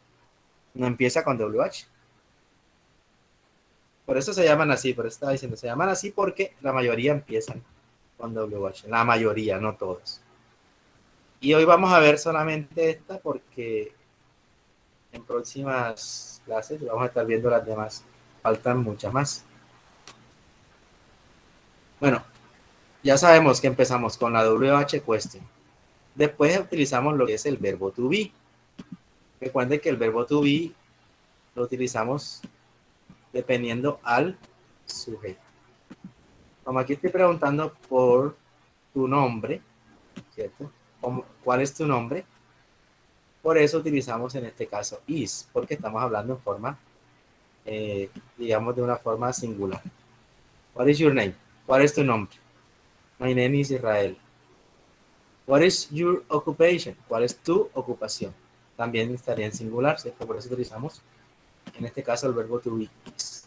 no empieza con WH. Por eso se llaman así, por eso estaba diciendo, se llaman así porque la mayoría empiezan con WH. La mayoría, no todas. Y hoy vamos a ver solamente esta porque en próximas clases vamos a estar viendo las demás. Faltan muchas más. Bueno, ya sabemos que empezamos con la WH question. Después utilizamos lo que es el verbo to be. Recuerden que el verbo to be lo utilizamos dependiendo al sujeto. Como aquí estoy preguntando por tu nombre, ¿cierto? ¿Cuál es tu nombre? Por eso utilizamos en este caso is, porque estamos hablando en forma, digamos, de una forma singular. What is your name? ¿Cuál es tu nombre? My name is Israel. What is your occupation? ¿Cuál es tu ocupación? También estaría en singular, ¿cierto? Por eso utilizamos, en este caso, el verbo to be is.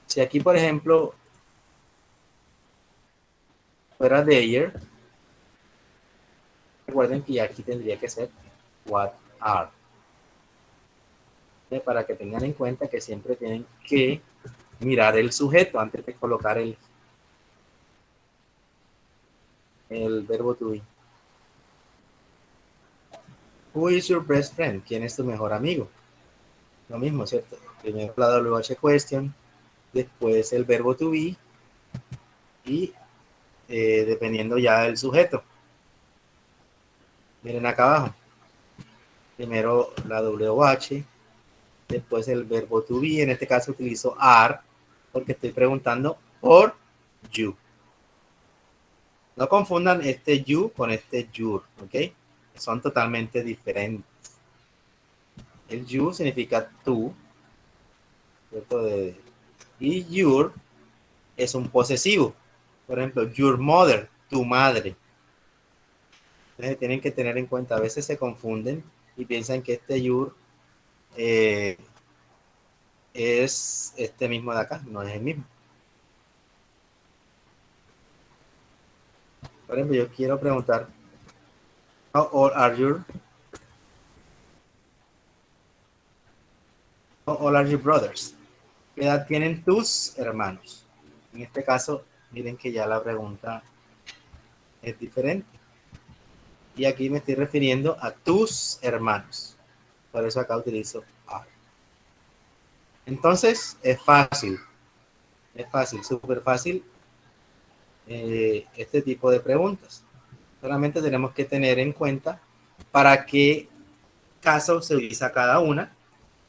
Si aquí, por ejemplo, fuera de ayer, recuerden que aquí tendría que ser what are. Para que tengan en cuenta que siempre tienen que mirar el sujeto antes de colocar el verbo to be. Who is your best friend? ¿Quién es tu mejor amigo? Lo mismo, ¿cierto? Primero la WH question, después el verbo to be y dependiendo ya del sujeto. Miren acá abajo. Primero la WH, después el verbo to be. En este caso utilizo are porque estoy preguntando por you. No confundan este you con este your, ¿ok? Son totalmente diferentes. El you significa tú, ¿cierto? Y your es un posesivo. Por ejemplo, your mother, tu madre. Entonces tienen que tener en cuenta, a veces se confunden y piensan que este your es este mismo de acá, no es el mismo. Por ejemplo, yo quiero preguntar, how old are your brothers? ¿Qué edad tienen tus hermanos? En este caso, miren que ya la pregunta es diferente. Y aquí me estoy refiriendo a tus hermanos. Por eso acá utilizo are. Entonces, es fácil. Es fácil, súper fácil este tipo de preguntas. Solamente tenemos que tener en cuenta para qué caso se utiliza cada una.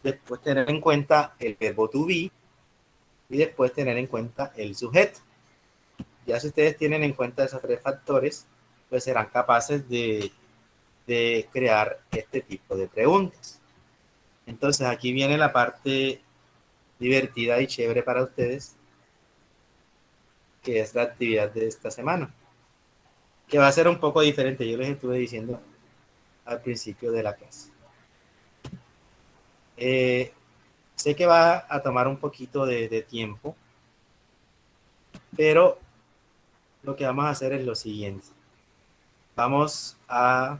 Después tener en cuenta el verbo to be y después tener en cuenta el sujeto. Ya si ustedes tienen en cuenta esos 3 factores, pues serán capaces de crear este tipo de preguntas. Entonces aquí viene la parte divertida y chévere para ustedes, que es la actividad de esta semana, que va a ser un poco diferente. Yo les estuve diciendo al principio de la clase. Sé que va a tomar un poquito de tiempo, pero lo que vamos a hacer es lo siguiente. Vamos a,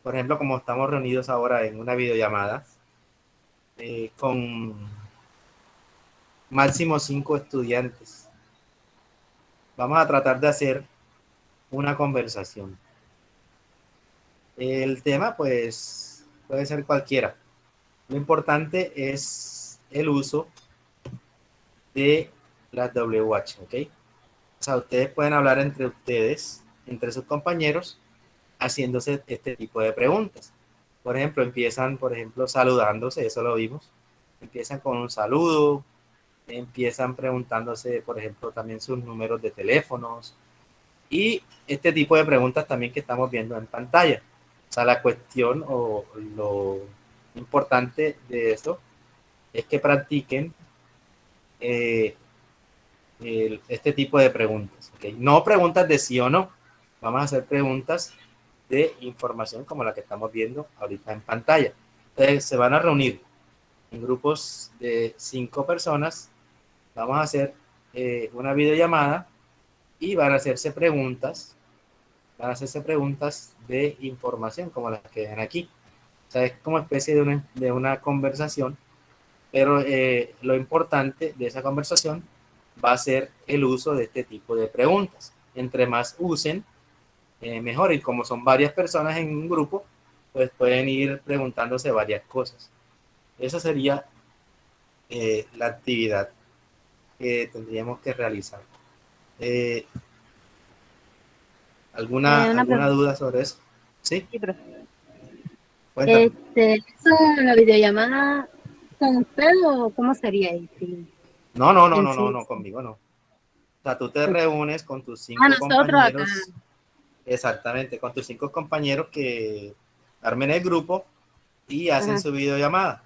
por ejemplo, como estamos reunidos ahora en una videollamada, con máximo 5 estudiantes, vamos a tratar de hacer una conversación. El tema, pues, puede ser cualquiera. Lo importante es el uso de las WH, ¿ok? O sea, ustedes pueden hablar entre ustedes, entre sus compañeros, haciéndose este tipo de preguntas. Por ejemplo, empiezan, saludándose, eso lo vimos. Empiezan con un saludo, empiezan preguntándose, por ejemplo, también sus números de teléfonos y este tipo de preguntas también que estamos viendo en pantalla. O sea, la cuestión o lo importante de esto es que practiquen este tipo de preguntas, ¿okay? No preguntas de sí o no, vamos a hacer preguntas de información como la que estamos viendo ahorita en pantalla. Entonces se van a reunir en grupos de 5 personas, vamos a hacer una videollamada y van a hacerse preguntas de información como las que ven aquí. O sea, es como especie de una conversación, pero lo importante de esa conversación va a ser el uso de este tipo de preguntas. Entre más usen, mejor. Y como son varias personas en un grupo, pues pueden ir preguntándose varias cosas. Esa sería la actividad que tendríamos que realizar. ¿Alguna duda sobre eso? ¿Sí?
Sí, profe.
Cuéntame.
¿Eso, la videollamada con usted o cómo sería ahí? Sí.
No, conmigo no. O sea, tú te reúnes con tus 5
nosotros
compañeros.
acá.
Exactamente, con tus 5 compañeros que armen el grupo y hacen su videollamada.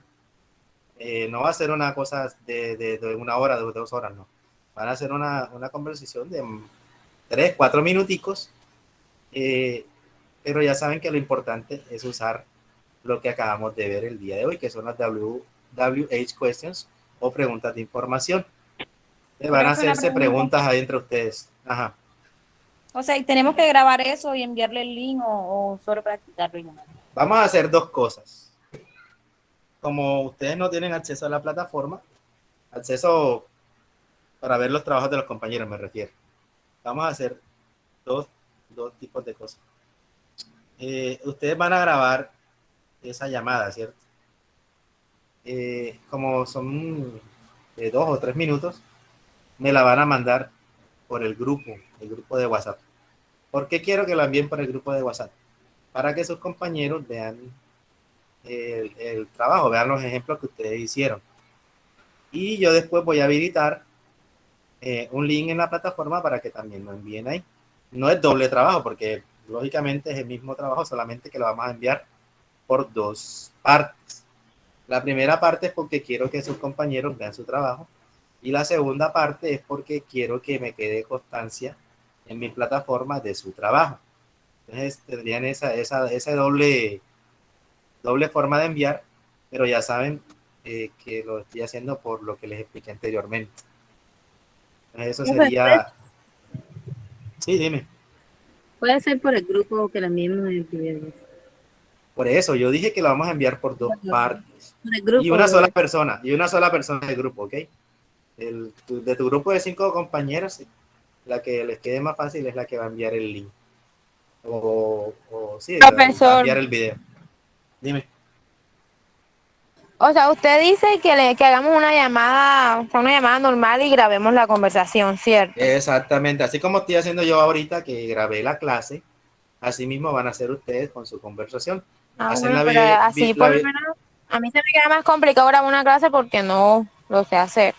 No va a ser una cosa de 1 hora, de 2 horas, no. Van a hacer una conversación de 3, 4 minuticos, pero ya saben que lo importante es usar lo que acabamos de ver el día de hoy, que son las WH questions o preguntas de información. Van a hacerse preguntas ahí entre ustedes. Ajá.
O sea, ¿y tenemos que grabar eso y enviarle el link o solo practicarlo y no?
Vamos a hacer 2 cosas. Como ustedes no tienen acceso a la plataforma, acceso para ver los trabajos de los compañeros me refiero, vamos a hacer dos tipos de cosas. Ustedes van a grabar esa llamada, ¿cierto? Como son de 2 o 3 minutos, me la van a mandar por el grupo de WhatsApp. ¿Por qué quiero que la envíen por el grupo de WhatsApp? Para que sus compañeros vean el trabajo, vean los ejemplos que ustedes hicieron. Y yo después voy a habilitar un link en la plataforma para que también lo envíen ahí. No es doble trabajo porque lógicamente es el mismo trabajo, solamente que lo vamos a enviar por 2 partes. La primera parte es porque quiero que sus compañeros vean su trabajo y la segunda parte es porque quiero que me quede constancia en mi plataforma de su trabajo. Entonces tendrían esa doble forma de enviar, pero ya saben que lo estoy haciendo por lo que les expliqué anteriormente. Entonces, eso sería... Sí, dime.
Puede ser por el grupo que la enviemos en el video.
Por eso, yo dije que lo vamos a enviar por 2 partes.
Por el grupo.
Y una sola persona del grupo, ¿ok? De tu grupo de 5 compañeros, la que les quede más fácil es la que va a enviar el link. Sí, va a enviar el video. Dime.
O sea, usted dice que hagamos una llamada normal y grabemos la conversación, ¿cierto?
Exactamente, así como estoy haciendo yo ahorita que grabé la clase, así mismo van a hacer ustedes con su conversación.
Bueno, pero así por lo menos a mí se me queda más complicado grabar una clase porque no lo sé hacer.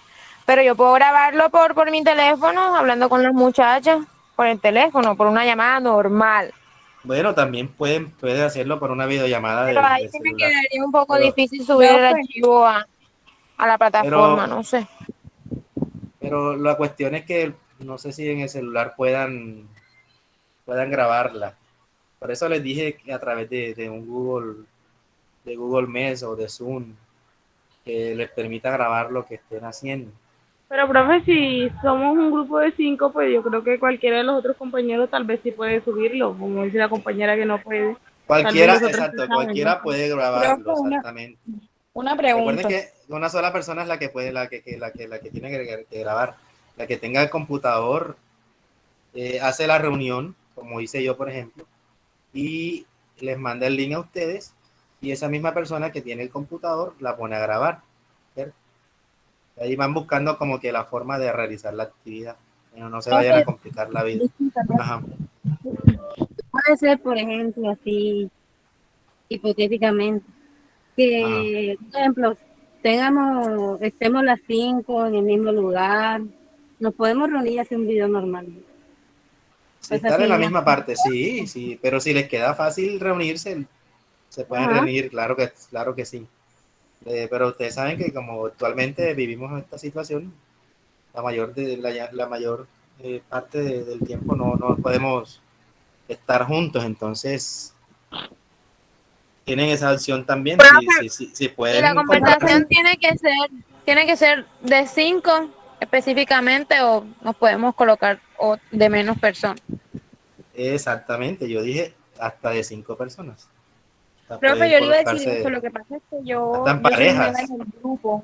Pero yo puedo grabarlo por mi teléfono, hablando con las muchachas, por el teléfono, por una llamada normal.
Bueno, también pueden hacerlo por una videollamada
Pero ahí
del
sí me
celular.
quedaría un poco
Pero,
difícil subir el
Profe,
archivo a la plataforma,
pero,
no sé.
pero la cuestión es que no sé si en el celular puedan grabarla. Por eso les dije que a través de un de Google Meet o de Zoom, que les permita grabar lo que estén haciendo.
Pero, profe, si somos un grupo de 5, pues yo creo que cualquiera de los otros compañeros tal vez sí puede subirlo, como dice la compañera que no puede. Tal vez
Cualquiera,
los otros sí
exacto,
saben, ¿no?
cualquiera puede
profe,
grabarlo, exactamente.
una
Recuerden
pregunta.
que una sola persona es la que puede, la que tiene que grabar. La que tenga el computador hace la reunión, como hice yo, por ejemplo, y les manda el link a ustedes, y esa misma persona que tiene el computador la pone a grabar, ¿cierto? Ahí van buscando como que la forma de realizar la actividad, pero no se vayan a
Profe,
complicar la vida.
disculpa,
Ajá.
puede ser, por ejemplo, así, hipotéticamente,
Ajá.
que, por ejemplo, estemos las 5 en el mismo lugar, nos podemos reunir y hacer un video normal.
Si
Pues
están en la
así,
misma parte, sí, sí, pero si les queda fácil reunirse, se pueden
ajá.
reunir, claro que sí. Pero ustedes saben que como actualmente vivimos esta situación, la mayor parte del tiempo no podemos estar juntos, entonces tienen esa opción también, si
Y la
pueden
conversación
contactarse.
tiene que ser de 5 específicamente o nos podemos colocar de menos personas.
Exactamente, yo dije hasta de 5 personas. O sea,
Profe,
pueden
yo le iba a decir eso,
colocarse
lo que pasa es que
hasta en
yo soy nueva
parejas.
en el grupo.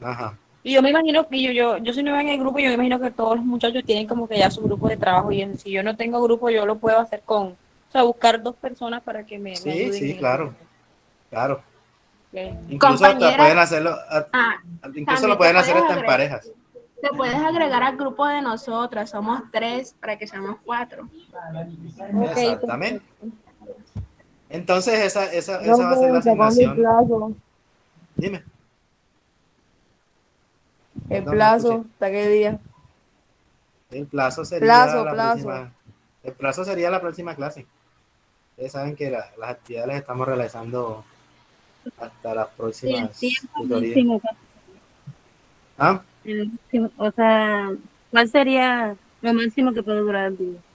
Ajá.
Y yo me imagino que yo soy nueva en el grupo y yo me imagino que todos los muchachos tienen como que ya su grupo de trabajo y si yo no tengo grupo yo lo puedo hacer o sea, buscar 2 personas para que me
Sí,
ayuden
sí,
en el grupo.
claro, claro.
Ok.
Incluso hasta
Compañera,
pueden hacerlo, incluso lo
también te
pueden
puedes
hacer hasta en
agregar,
parejas.
te puedes agregar al grupo de nosotras, somos 3 para que seamos 4.
Ok,
Exactamente.
perfecto.
Entonces
No,
esa va a ser la
sacando el
asignación.
plazo.
Dime,
El
perdón, no escuché.
plazo, ¿hasta qué día?
El plazo sería
Plazo,
la
plazo.
próxima, el plazo sería la próxima clase. Ustedes saben que las actividades las estamos realizando hasta las
Sí, el
próximas
tiempo
tutorías.
máximo,
¿Ah?
o sea, ¿cuál sería lo máximo que puede durar el video?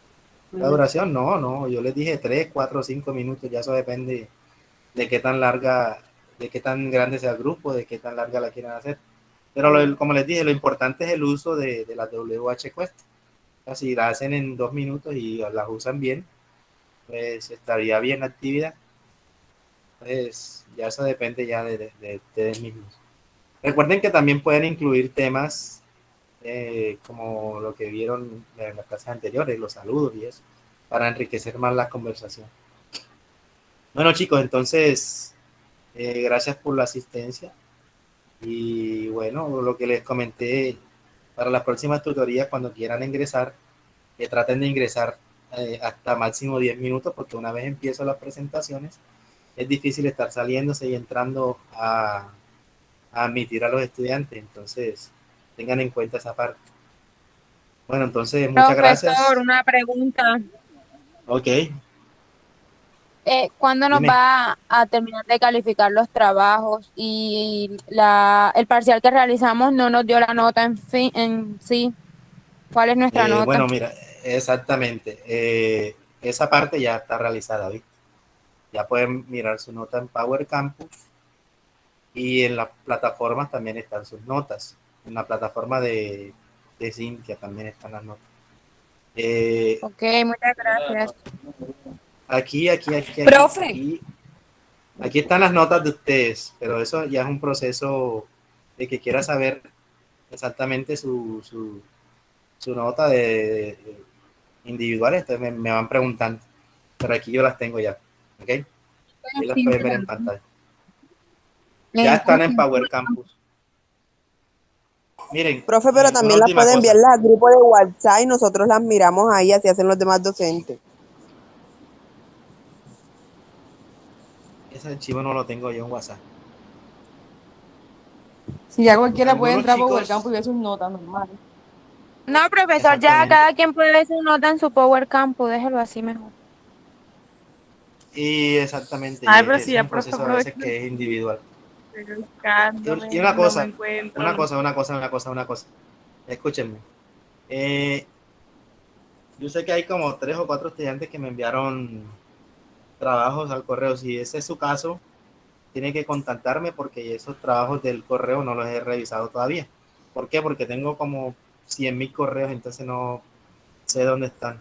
La duración, no, yo les dije 3, 4, 5 minutos, ya eso depende de qué tan larga, de qué tan grande sea el grupo, de qué tan larga la quieran hacer. Pero como les dije, lo importante es el uso de la WH Quest. O sea, si la hacen en 2 minutos y las usan bien, pues estaría bien la actividad. Pues ya eso depende ya de ustedes mismos. Recuerden que también pueden incluir temas como lo que vieron en las clases anteriores, los saludos y eso, para enriquecer más la conversación. Bueno, chicos, entonces, gracias por la asistencia. Y bueno, lo que les comenté para las próximas tutorías, cuando quieran ingresar, que traten de ingresar hasta máximo 10 minutos, porque una vez empiezo las presentaciones, es difícil estar saliéndose y entrando a admitir a los estudiantes. Entonces, tengan en cuenta esa parte. Bueno, entonces, muchas
Profesor,
gracias.
una pregunta.
Ok,
¿Cuándo nos
dime.
va a terminar de calificar los trabajos y el parcial que realizamos no nos dio la nota en sí? ¿Cuál es nuestra nota?
Bueno, mira, exactamente. Esa parte ya está realizada, ¿viste? Ya pueden mirar su nota en Power Campus y en las plataformas también están sus notas. En la plataforma de Cintia también están las notas.
Ok, muchas gracias.
Aquí, aquí, aquí, aquí,
Profe,
aquí, aquí están las notas de ustedes, pero eso ya es un proceso de que quiera saber exactamente su nota de individuales, entonces me van preguntando, pero aquí yo las tengo ya, ¿ok? Ahí las pueden ver en pantalla. Ya están en Power Campus. Miren,
Profe, pero
una
también las
última
puede
cosa.
enviarlas al grupo de WhatsApp y nosotros las miramos ahí, así hacen los demás docentes.
Ese archivo no lo tengo yo en WhatsApp.
Si ya cualquiera puede
Algunos
entrar por
chicos,
Campo y ver sus notas, normal.
No, profesor, ya
exactamente.
cada quien puede ver su nota en su Power Campus, déjelo así mejor.
Y exactamente, y
Ay, pero
es
si
un
ya, profe,
proceso a veces
aprovecho,
que es individual.
estoy buscándome,
Y una
no me
cosa,
encuentro.
una cosa. Escúchenme. Eh, yo sé que hay como 3 o 4 estudiantes que me enviaron trabajos al correo. Si ese es su caso, tiene que contactarme porque esos trabajos del correo no los he revisado todavía. ¿Por qué? Porque tengo como 100.000 correos, entonces no sé dónde están.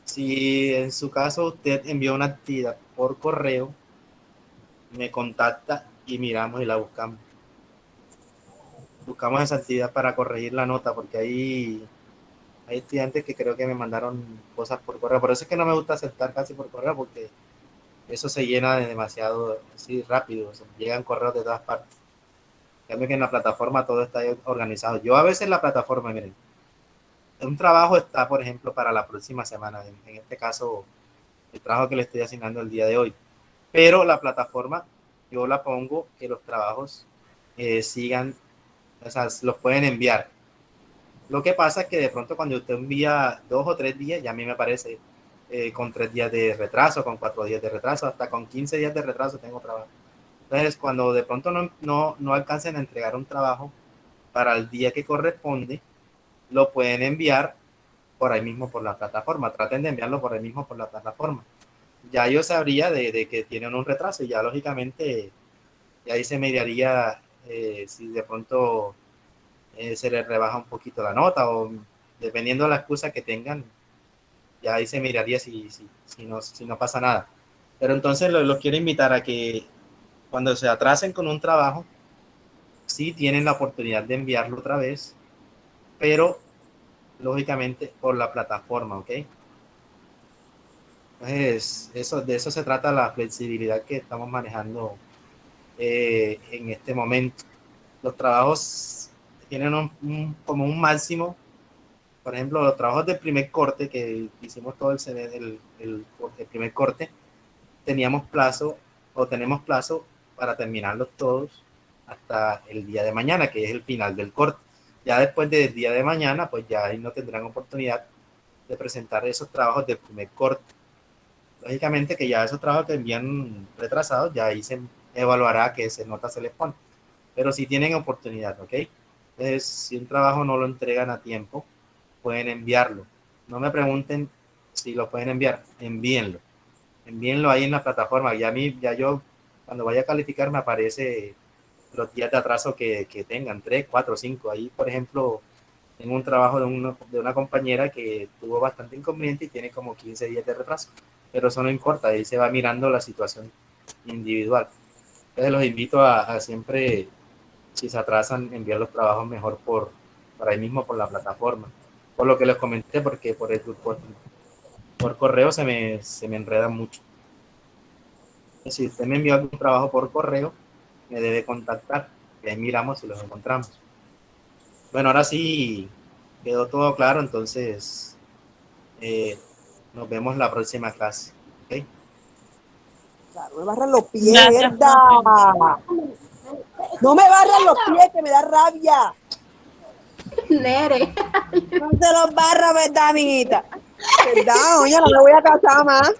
Si en su caso usted envió una actividad por correo, me contacta y miramos y la buscamos. Buscamos esa actividad para corregir la nota, porque hay estudiantes que creo que me mandaron cosas por correo. Por eso es que no me gusta aceptar casi por correo, porque eso se llena de demasiado así rápido. O sea, llegan correos de todas partes. Cambio que en la plataforma todo está organizado. Yo a veces en la plataforma, miren, un trabajo está, por ejemplo, para la próxima semana. En este caso, el trabajo que le estoy asignando el día de hoy. Pero la plataforma, yo la pongo que los trabajos sigan, o sea, los pueden enviar. Lo que pasa es que de pronto cuando usted envía 2 o 3 días, ya a mí me parece con 3 días de retraso, con 4 días de retraso, hasta con 15 días de retraso tengo trabajo. Entonces, cuando de pronto no alcancen a entregar un trabajo para el día que corresponde, lo pueden enviar por ahí mismo por la plataforma. Traten de enviarlo por ahí mismo por la plataforma. Ya yo sabría de que tienen un retraso y ya lógicamente ya ahí se miraría si de pronto se les rebaja un poquito la nota o dependiendo de la excusa que tengan, ya ahí se miraría si no pasa nada. Pero entonces los quiero invitar a que cuando se atrasen con un trabajo, sí tienen la oportunidad de enviarlo otra vez, pero lógicamente por la plataforma, ¿ok? Entonces, de eso se trata la flexibilidad que estamos manejando en este momento. Los trabajos tienen como un máximo. Por ejemplo, los trabajos del primer corte, que hicimos todo el primer corte, teníamos plazo o tenemos plazo para terminarlos todos hasta el día de mañana, que es el final del corte. Ya después del día de mañana, pues ya ahí no tendrán oportunidad de presentar esos trabajos del primer corte. Lógicamente que ya esos trabajos que envían retrasados, ya ahí se evaluará qué nota se les pone. Pero si tienen oportunidad, ¿ok? Entonces, si un trabajo no lo entregan a tiempo, pueden enviarlo. No me pregunten si lo pueden enviar, envíenlo. Envíenlo ahí en la plataforma. Ya yo, cuando vaya a calificar, me aparece los días de atraso que tengan, 3, 4, 5. Ahí, por ejemplo, tengo un trabajo de una compañera que tuvo bastante inconveniente y tiene como 15 días de retraso. Pero eso no importa, ahí se va mirando la situación individual. Entonces los invito a siempre, si se atrasan, enviar los trabajos mejor por ahí mismo por la plataforma. Por lo que les comenté, porque por correo se me enreda mucho. Si usted me envió algún trabajo por correo, me debe contactar y ahí miramos si los encontramos. Bueno, ahora sí quedó todo claro, entonces nos vemos la próxima clase. ¿Okay?
Claro, me barran los pies,
Gracias,
¿verdad? No me barran los pies, que me da rabia.
Nere.
No se los barra, ¿verdad, amiguita? ¿Verdad? Oye, no me voy a casar más.